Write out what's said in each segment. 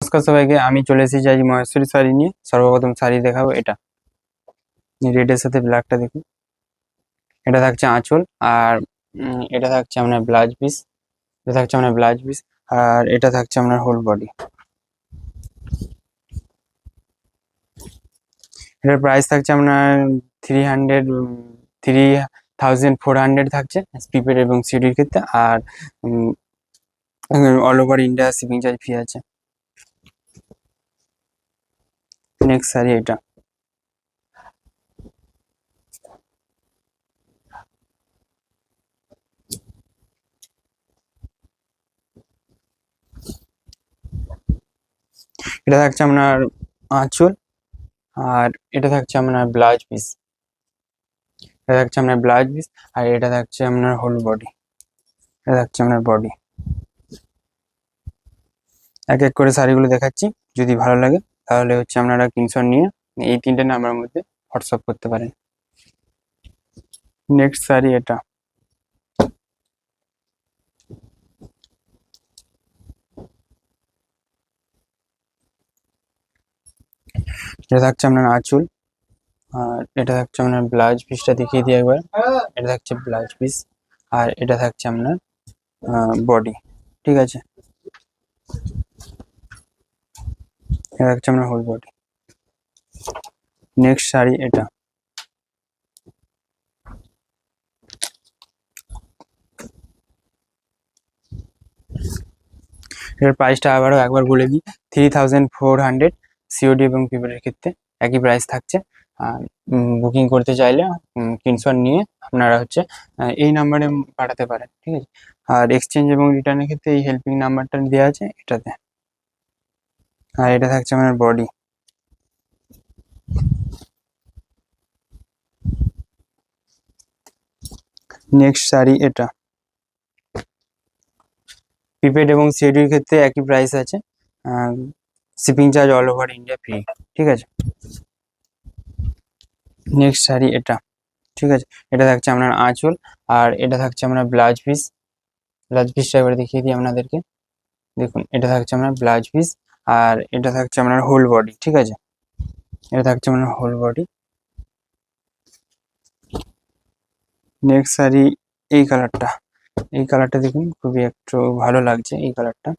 নমস্কার সবাইকে, আমি চলে এসেছি আজ মহেশ্বরী শাড়ি নিয়ে। সর্বপ্রথম শাড়ি দেখাবো এটা রেডের সাথে ব্ল্যাকটা দেখুন। এটা থাকছে আঁচল, আর এটা থাকছে আপনার ব্লাউজ পিস। এটা থাকছে আপনার ব্লাউজ পিস, আর এটা থাকছে আপনার হোল বডি। এটার প্রাইস থাকছে আপনার 3400 থাকছে প্রিপেড এবং সিডির ক্ষেত্রে। আর all over India shipping charge free আছে। নেক্সট শাড়ি এটা এটা থাকছে আপনার আঁচল, আর এটা থাকছে আপনার ব্লাউজ পিস। এটা থাকছে আপনার ব্লাউজ পিস, আর এটা থাকছে আপনার হোল বডি। এটা থাকছে আপনার বডি। এক এক করে শাড়িগুলো দেখাচ্ছি, যদি ভালো লাগে তাহলে হচ্ছে আপনারা স্ক্রিনশট নিয়ে এই 3টে নাম্বারের মধ্যে হোয়াটসঅ্যাপ করতে পারেন। নেক্সট শাড়ি এটা এটা থাকছে আপনার আঁচল, আর এটা থাকছে আপনার ব্লাউজ পিসটা দেখিয়ে দিই একবার। এটা থাকছে ব্লাউজ পিস, আর এটা থাকছে আপনার বডি। ঠিক আছে, এটা থাকছে আপনার হোল বডি। নেক্সট শাড়ি এটা এর প্রাইসটা আবারও একবার বলে দিই, 3400 সিওডি এবং প্রিপেডের ক্ষেত্রে একই প্রাইস থাকছে। আর বুকিং করতে চাইলে স্ক্রিনশট নিয়ে আপনারা হচ্ছে এই নাম্বারে পাঠাতে পারেন। ঠিক আছে, আর এক্সচেঞ্জ এবং রিটার্নের ক্ষেত্রে এই হেল্পিং নাম্বারটা দেওয়া আছে এটাতে। আর এটা থাকছে আমার বডি। নেক্সট শাড়ি এটা প্রিপেড এবং সিওডির ক্ষেত্রে একই প্রাইস আছে, shipping charge all over India free. ঠিক আছে, নেক্সট শাড়ি এটা। ঠিক আছে, এটা থাকছে আপনার আঁচল, আর এটা থাকছে আপনার ব্লাউজ পিস। ব্লাউজ পিসটা এবার দেখিয়ে দিই আপনাদেরকে। দেখুন, এটা থাকছে আপনার ব্লাউজ পিস, আর এটা থাকছে আপনার হোল বডি। ঠিক আছে, এটা থাকছে আপনার হোল বডি। নেক্সট শাড়ি এই কালারটা দেখুন, খুবই একটু ভালো লাগছে এই কালারটা।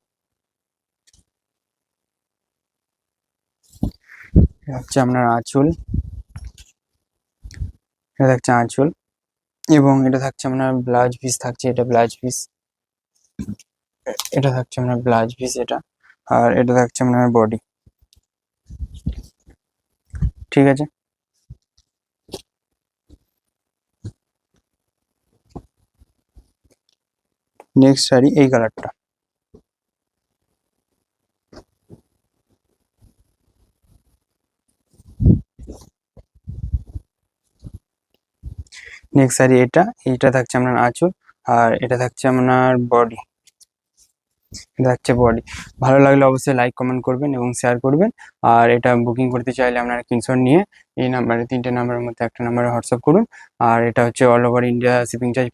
এটা হচ্ছে আপনার আঁচল, এটা থাকছে আঁচল, এবং এটা থাকছে আপনার ব্লাউজ পিস থাকছে। এটা ব্লাউজ পিস, এটা থাকছে আপনার ব্লাউজ পিস এটা, আর এটা থাকছে আপনার বডি। ঠিক আছে, নেক্সট শাড়ি এই কালারটা। নেক্সট শাড়ি এইটা থাকছে আপনার আঁচল, আর এটা থাকছে আপনার বডি। এটা হচ্ছে বডি। ভালো লাগলে অবশ্যই লাইক কমেন্ট করবেন এবং শেয়ার করবেন। আর এটা বুকিং করতে চাইলে আপনারা স্ক্রিনশট নিয়ে এই নাম্বারে 3টে নাম্বারের মধ্যে একটা নাম্বারে হোয়াটসঅ্যাপ করুন। আর এটা হচ্ছে all over India shipping charge